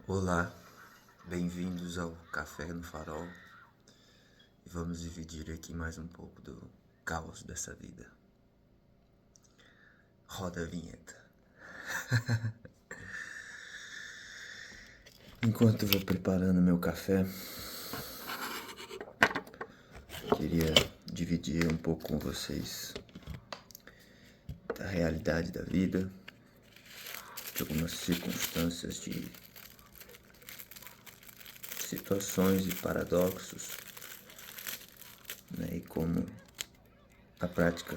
Olá, bem-vindos ao Café no Farol e vamos dividir aqui mais um pouco do caos dessa vida. Roda a vinheta. Enquanto eu vou preparando meu café, queria dividir um pouco com vocês da realidade da vida, de algumas circunstâncias, de situações e paradoxos, né? E como a prática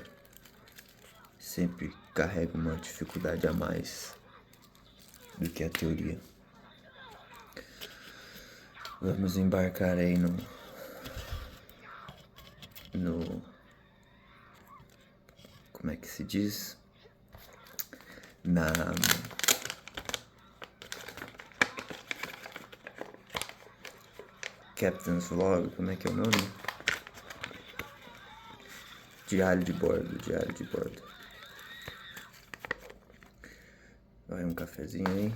sempre carrega uma dificuldade a mais do que a teoria. Vamos embarcar aí no como é que se diz? Na Captain's Log, como é que é o nome? Diário de bordo. Vai um cafezinho aí.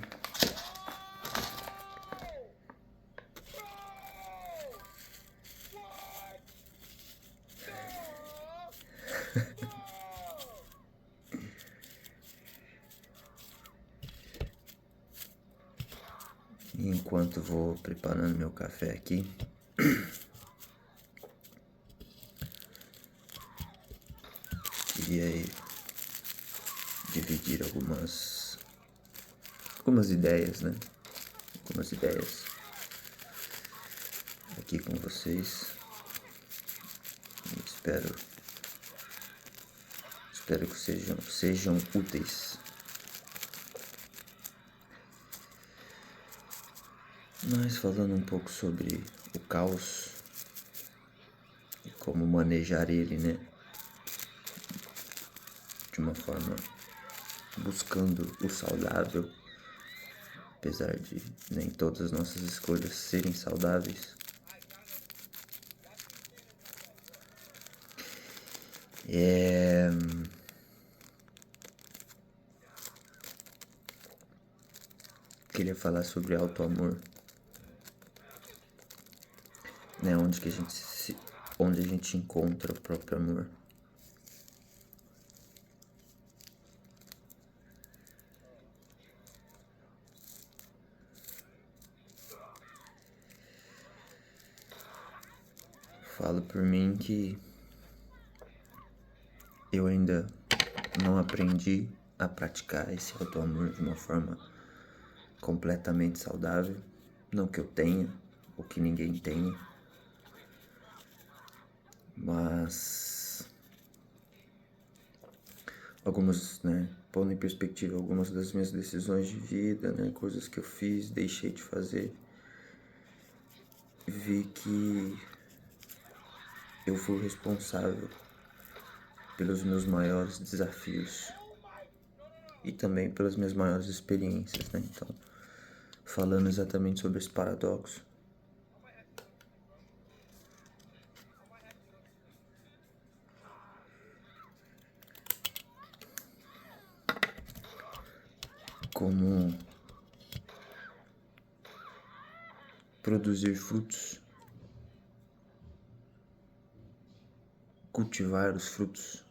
E enquanto vou preparando meu café aqui, queria aí dividir algumas ideias, né? Algumas ideias aqui com vocês. Espero que sejam úteis. Mas falando um pouco sobre o caos e como manejar ele, né? De uma forma buscando o saudável, apesar de nem todas as nossas escolhas serem saudáveis. Queria falar sobre auto-amor, né? Onde a gente encontra o próprio amor. Falo por mim que eu ainda não aprendi a praticar esse auto-amor de uma forma completamente saudável. Não que eu tenha, ou que ninguém tenha, mas algumas, né, pondo em perspectiva algumas das minhas decisões de vida, né, coisas que eu fiz, deixei de fazer, vi que eu fui responsável pelos meus maiores desafios e também pelas minhas maiores experiências, né? Então, falando exatamente sobre esse paradoxo, como produzir frutos, cultivar os frutos,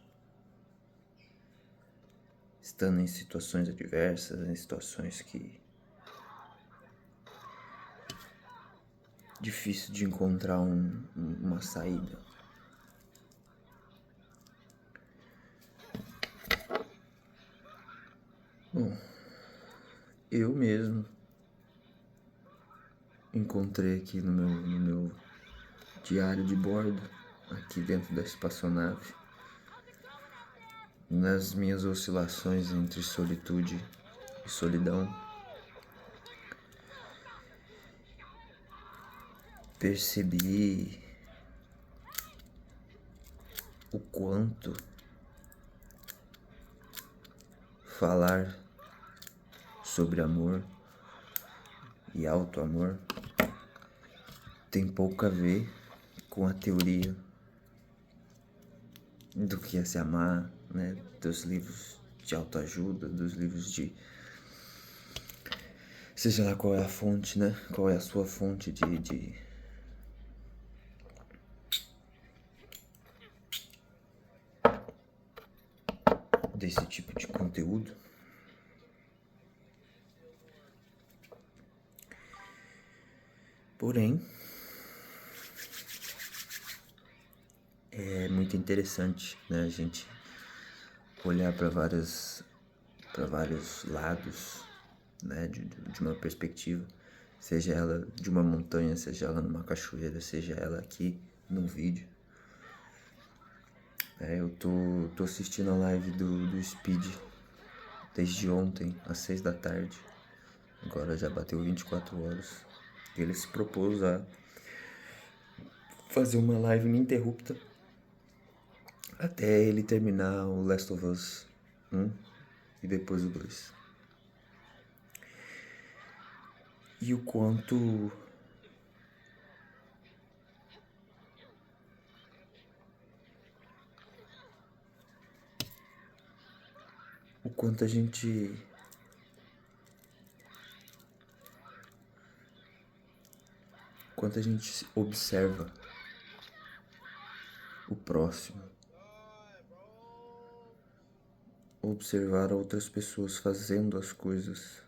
estando em situações adversas, em situações que difícil de encontrar uma saída. Bom, eu mesmo encontrei aqui no meu diário de bordo, aqui dentro da espaçonave, nas minhas oscilações entre solitude e solidão, percebi o quanto falar sobre amor e auto-amor tem pouco a ver com a teoria do que é se amar, né? Dos livros de autoajuda, dos livros de Seja lá qual é a fonte, né? Qual é a sua fonte desse tipo de conteúdo. Porém, é muito interessante, né, a gente olhar para vários lados, né, de uma perspectiva, seja ela de uma montanha, seja ela numa cachoeira, seja ela aqui num vídeo. Eu tô assistindo a live do Speed desde ontem, às 6 da tarde. Agora já bateu 24 horas. Ele se propôs a fazer uma live ininterrupta até ele terminar o Last of Us 1 e depois o 2. E o quanto a gente observa o próximo, observar outras pessoas fazendo as coisas.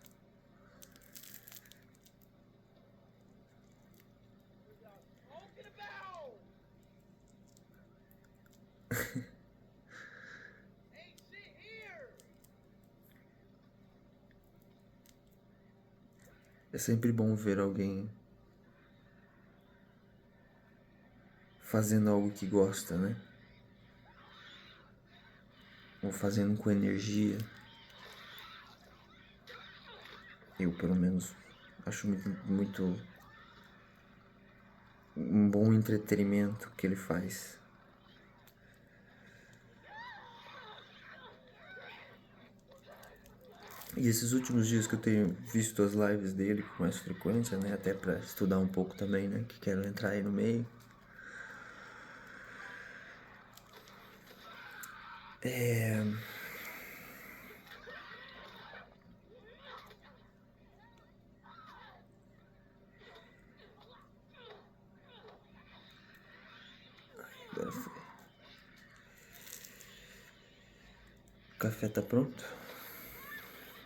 É sempre bom ver alguém fazendo algo que gosta, né? Ou fazendo com energia. Eu, pelo menos, acho muito um bom entretenimento que ele faz. E esses últimos dias que eu tenho visto as lives dele com mais frequência, né? Até pra estudar um pouco também, né? Que quero entrar aí no meio. Agora foi. O café tá pronto?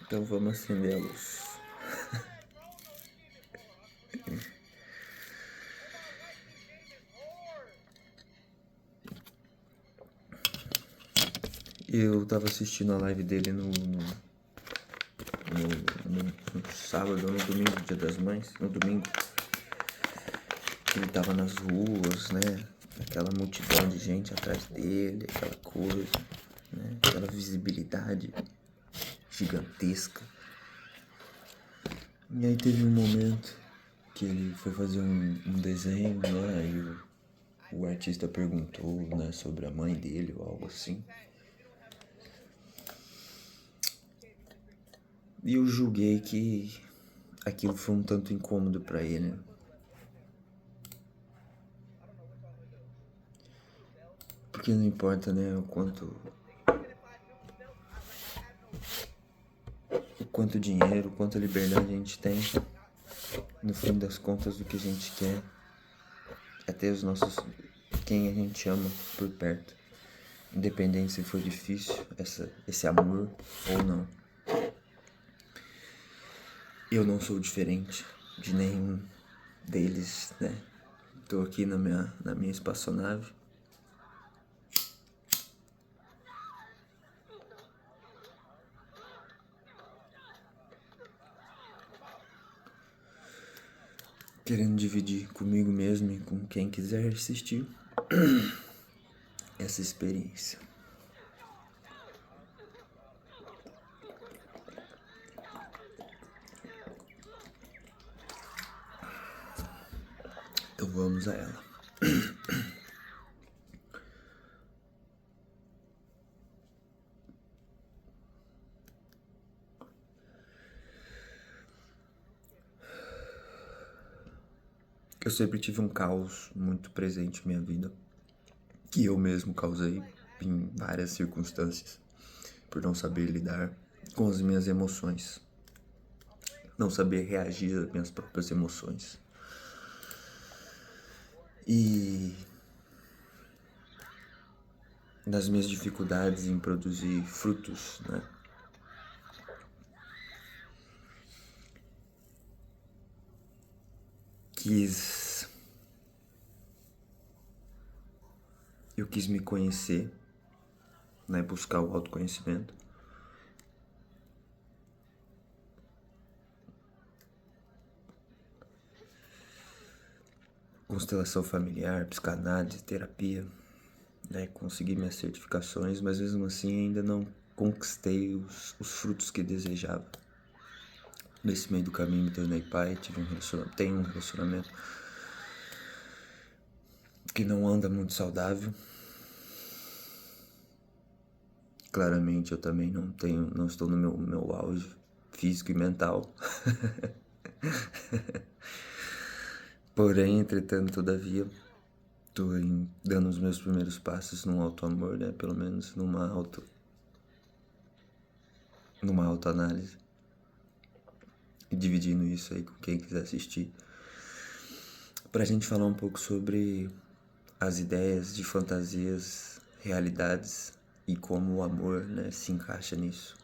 Então vamos acender a luz. Eu tava assistindo a live dele no sábado ou no domingo, Dia das Mães. No domingo. Ele tava nas ruas, né? Aquela multidão de gente atrás dele, aquela coisa, né? Aquela visibilidade gigantesca. E aí teve um momento que ele foi fazer um desenho, né? E o artista perguntou, né, sobre a mãe dele ou algo assim. E eu julguei que aquilo foi um tanto incômodo pra ele. Porque não importa, né, o quanto dinheiro, o quanto liberdade a gente tem. No fim das contas, o que a gente quer é ter quem a gente ama por perto. Independente se for difícil esse amor ou não. Eu não sou diferente de nenhum deles, né? Tô aqui na minha espaçonave. Querendo dividir comigo mesmo e com quem quiser assistir essa experiência. Então vamos a ela. Eu sempre tive um caos muito presente em minha vida, que eu mesmo causei em várias circunstâncias, por não saber lidar com as minhas emoções. não saber reagir às minhas próprias emoções. E nas minhas dificuldades em produzir frutos, né? Eu quis me conhecer, né? Buscar o autoconhecimento. Constelação familiar, psicanálise, terapia, né? Consegui minhas certificações, mas mesmo assim ainda não conquistei os frutos que desejava. Nesse meio do caminho me tornei pai, tenho um relacionamento que não anda muito saudável. Claramente eu também não estou no meu auge físico e mental. Porém, entretanto, todavia, estou dando os meus primeiros passos num auto-amor, né? Pelo menos numa autoanálise. E dividindo isso aí com quem quiser assistir. Pra gente falar um pouco sobre as ideias de fantasias, realidades e como o amor, né, se encaixa nisso.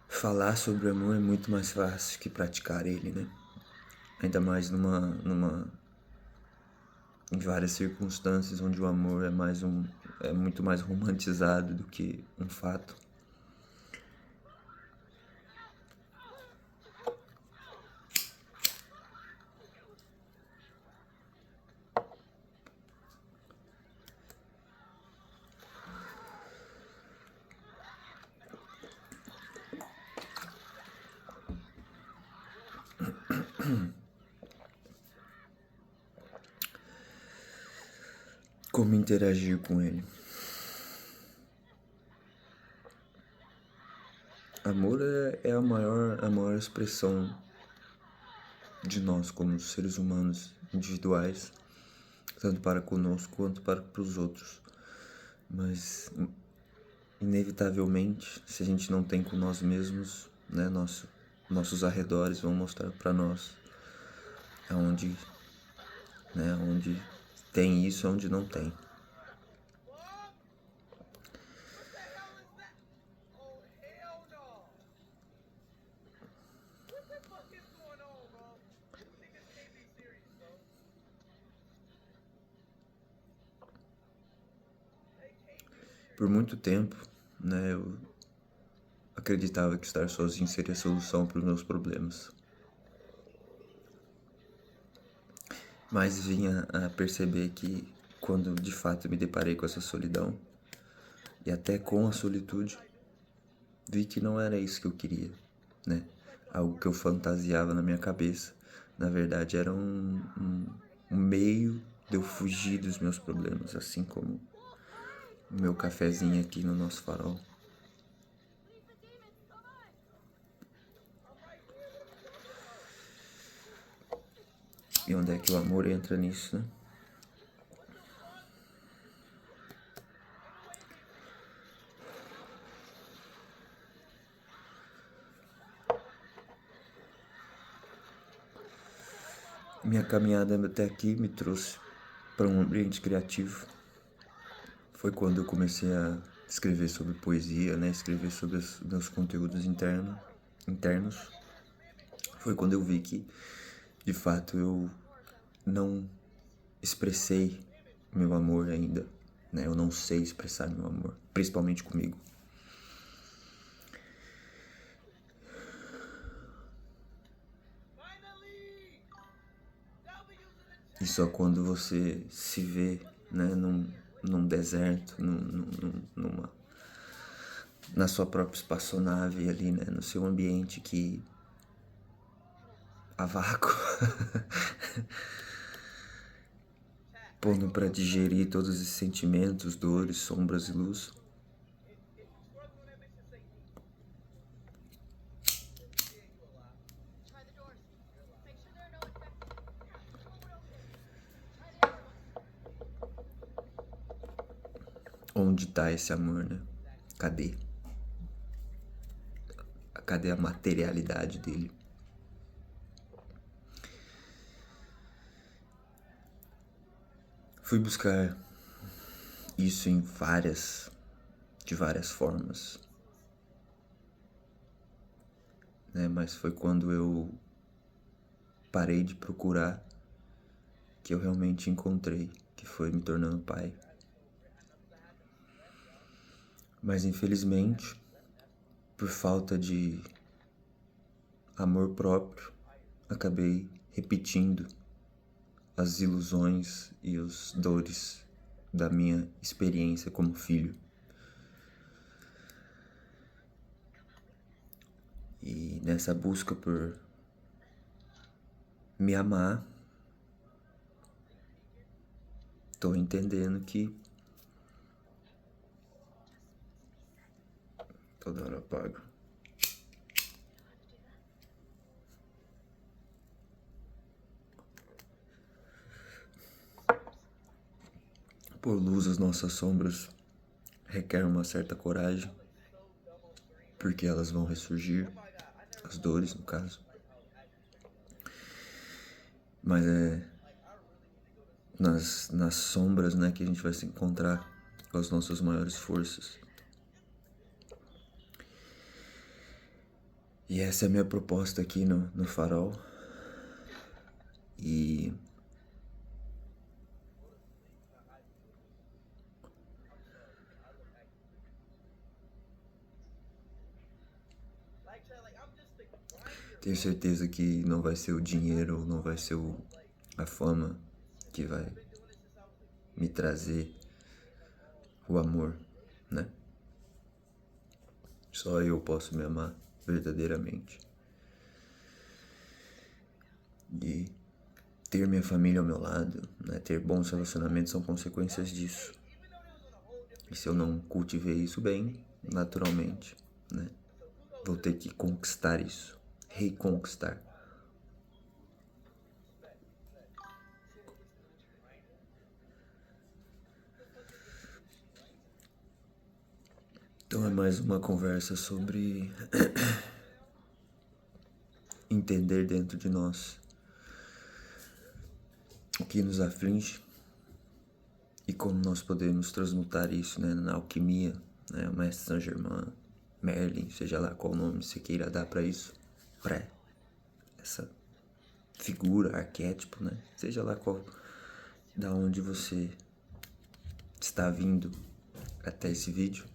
Falar sobre o amor é muito mais fácil que praticar ele, né? Ainda mais em várias circunstâncias onde o amor é muito mais romantizado do que um fato. Como interagir com ele? Amor é a maior expressão de nós como seres humanos individuais, tanto para conosco quanto para os outros. Mas inevitavelmente, se a gente não tem com nós mesmos, né, nossos arredores vão mostrar para nós aonde, né, onde tem isso, onde não tem. Por muito tempo, né, eu acreditava que estar sozinho seria a solução para os meus problemas. Mas vinha a perceber que quando de fato me deparei com essa solidão e até com a solitude, vi que não era isso que eu queria, né? Algo que eu fantasiava na minha cabeça, na verdade era um meio de eu fugir dos meus problemas, assim como o meu cafezinho aqui no nosso farol. E onde é que o amor entra nisso, né? Minha caminhada até aqui me trouxe para um ambiente criativo. Foi quando eu comecei a escrever sobre poesia, né? Escrever sobre os meus conteúdos internos. Foi quando eu vi que, de fato, eu não expressei meu amor ainda, né? Eu não sei expressar meu amor, principalmente comigo. E só quando você se vê, né, num deserto, na sua própria espaçonave ali, né, no seu ambiente a vácuo, pondo para digerir todos esses sentimentos, dores, sombras e luz. Onde tá esse amor, né? Cadê? Cadê a materialidade dele? Fui buscar isso de várias formas, né? Mas foi quando eu parei de procurar que eu realmente encontrei, que foi me tornando pai. Mas infelizmente, por falta de amor próprio, acabei repetindo as ilusões e as dores da minha experiência como filho. E nessa busca por me amar, tô entendendo que toda hora eu apago. Pôr luz às nossas sombras requer uma certa coragem, porque elas vão ressurgir, as dores no caso. Mas é nas sombras, né, que a gente vai se encontrar com as nossas maiores forças. E essa é a minha proposta aqui no Farol. E tenho certeza que não vai ser o dinheiro, não vai ser a fama que vai me trazer o amor, né? Só eu posso me amar verdadeiramente. E ter minha família ao meu lado, né? Ter bons relacionamentos são consequências disso. E se eu não cultivei isso bem, naturalmente, né? Vou ter que conquistar isso, reconquistar. Então é mais uma conversa sobre entender dentro de nós o que nos aflige e como nós podemos transmutar isso, né, na alquimia, né, o mestre Saint-Germain, Merlin, seja lá qual nome você queira dar para isso, para essa figura, arquétipo, né, seja lá qual, da onde você está vindo até esse vídeo.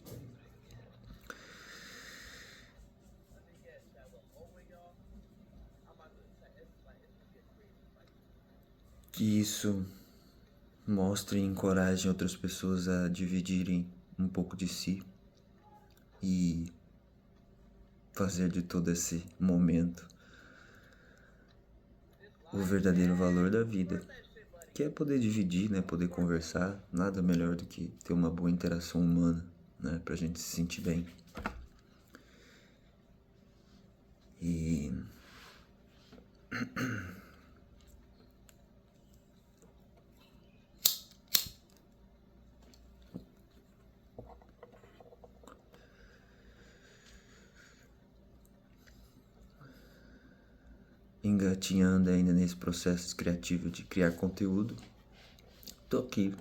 Que isso mostre e encoraje outras pessoas a dividirem um pouco de si e fazer de todo esse momento o verdadeiro valor da vida, que é poder dividir, né, poder conversar. Nada melhor do que ter uma boa interação humana, né, pra gente se sentir bem. E engatinhando ainda nesse processo criativo de criar conteúdo. Tô aqui,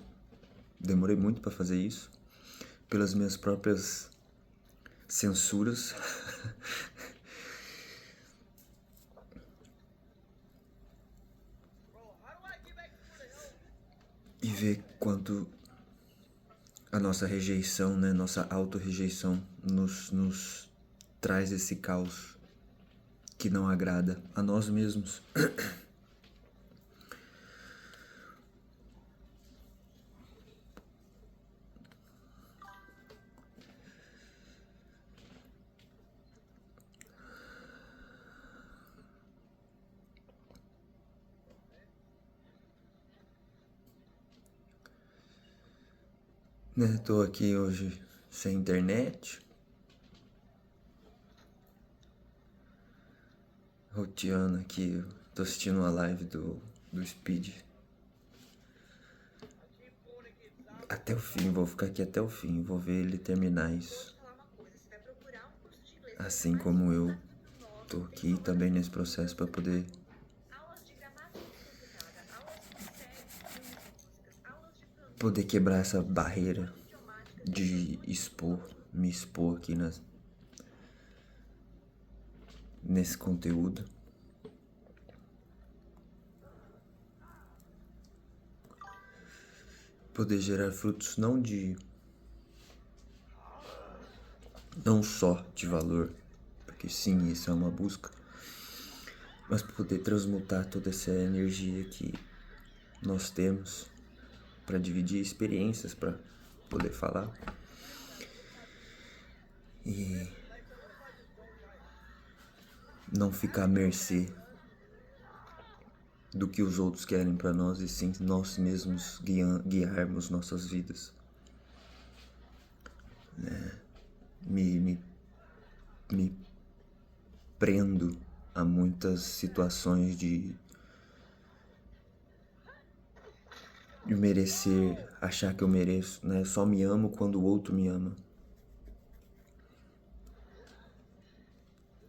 demorei muito para fazer isso, pelas minhas próprias censuras. E ver quanto a nossa rejeição, né, nossa auto-rejeição nos traz esse caos que não agrada a nós mesmos. Né, tô aqui hoje sem internet, roteando aqui, tô assistindo uma live do Speed. Até o fim, vou ficar aqui até o fim, vou ver ele terminar isso. Assim como eu tô aqui também nesse processo para poder quebrar essa barreira de me expor aqui nesse conteúdo. Poder gerar frutos não só de valor, porque sim, isso é uma busca, mas poder transmutar toda essa energia que nós temos para dividir experiências, para poder falar. E não ficar à mercê do que os outros querem para nós, e sim nós mesmos guiarmos nossas vidas. Me prendo a muitas situações de merecer, achar que eu mereço, né? Só me amo quando o outro me ama.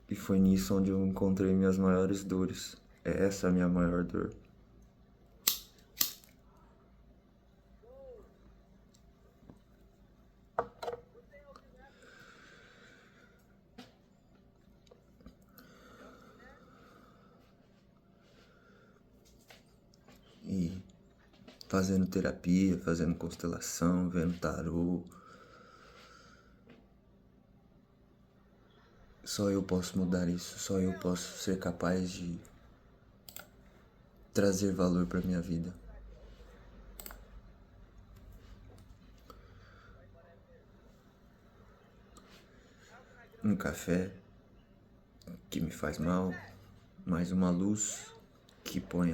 E foi nisso onde eu encontrei minhas maiores dores. É essa a minha maior dor. E fazendo terapia, fazendo constelação, vendo tarô, só eu posso mudar isso, só eu posso ser capaz de trazer valor para minha vida. Um café que me faz mal, mais uma luz que põe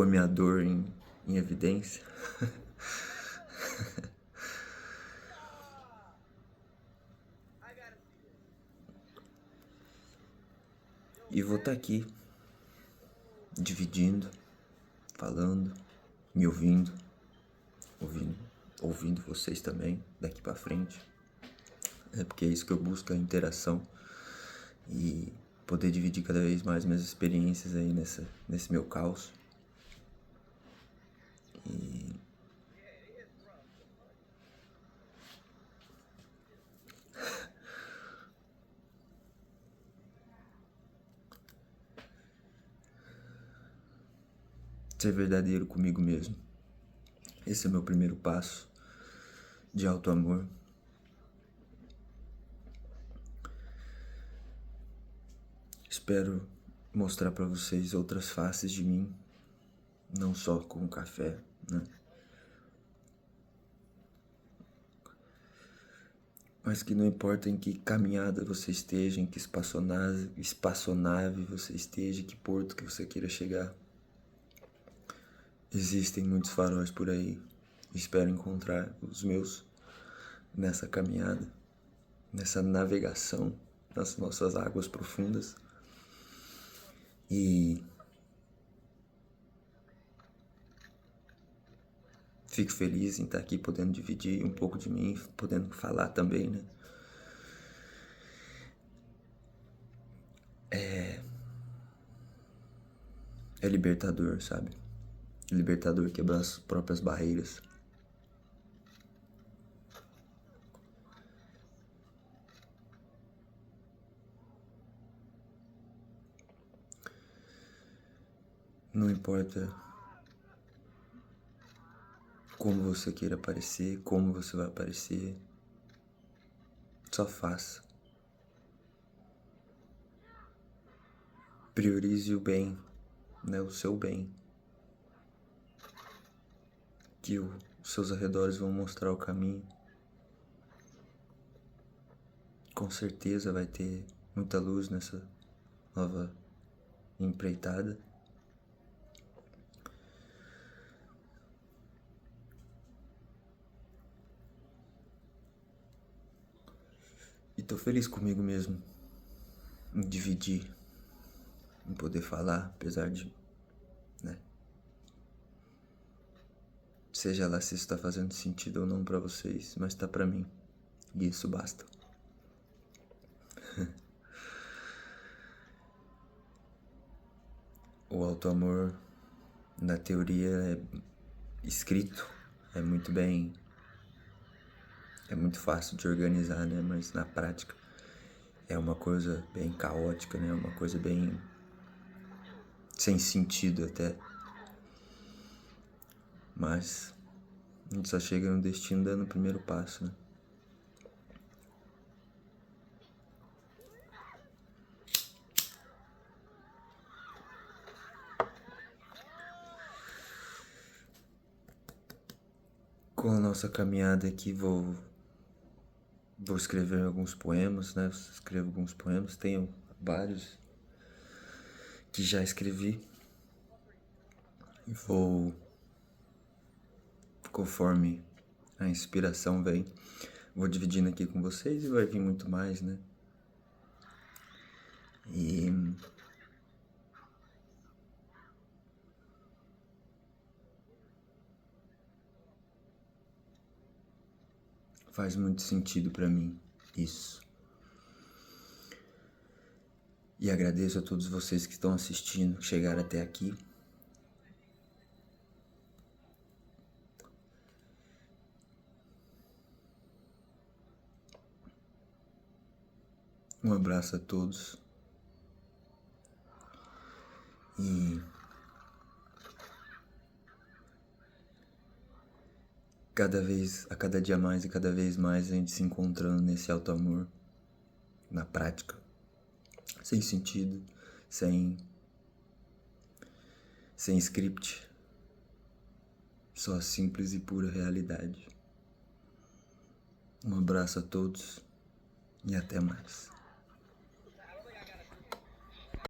minha dor em evidência. E vou estar aqui, dividindo, falando, me ouvindo vocês também, daqui pra frente. É porque é isso que eu busco, a interação. E poder dividir cada vez mais minhas experiências aí nesse meu caos. E ser verdadeiro comigo mesmo. Esse é o meu primeiro passo de auto-amor. Espero mostrar para vocês outras faces de mim, não só com o café, né? Mas que não importa em que caminhada você esteja, em que espaçonave você esteja, que porto que você queira chegar. Existem muitos faróis por aí. Espero encontrar os meus nessa caminhada, nessa navegação nas nossas águas profundas. E fico feliz em estar aqui podendo dividir um pouco de mim, podendo falar também, né? É libertador, sabe? Libertador quebrar as próprias barreiras. Não importa como você queira aparecer, como você vai aparecer, só faça. Priorize o bem, né? O seu bem. Que os seus arredores vão mostrar o caminho. Com certeza vai ter muita luz nessa nova empreitada. E tô feliz comigo mesmo em dividir, em poder falar, apesar de, né? Seja lá se isso tá fazendo sentido ou não pra vocês, mas tá pra mim. E isso basta. o auto-amor, na teoria, é escrito, é muito fácil de organizar, né? Mas na prática é uma coisa bem caótica, né? Uma coisa bem sem sentido até. Mas a gente só chega no destino dando o primeiro passo, né? Com a nossa caminhada aqui, vou escrever alguns poemas, né? Escrevo alguns poemas, tenho vários que já escrevi. E vou, conforme a inspiração vem, vou dividindo aqui com vocês e vai vir muito mais, né? E faz muito sentido pra mim isso. E agradeço a todos vocês que estão assistindo, que chegaram até aqui. Um abraço a todos. E a cada dia mais e cada vez mais a gente se encontrando nesse auto-amor, na prática, sem sentido, sem script, só simples e pura realidade. Um abraço a todos e até mais.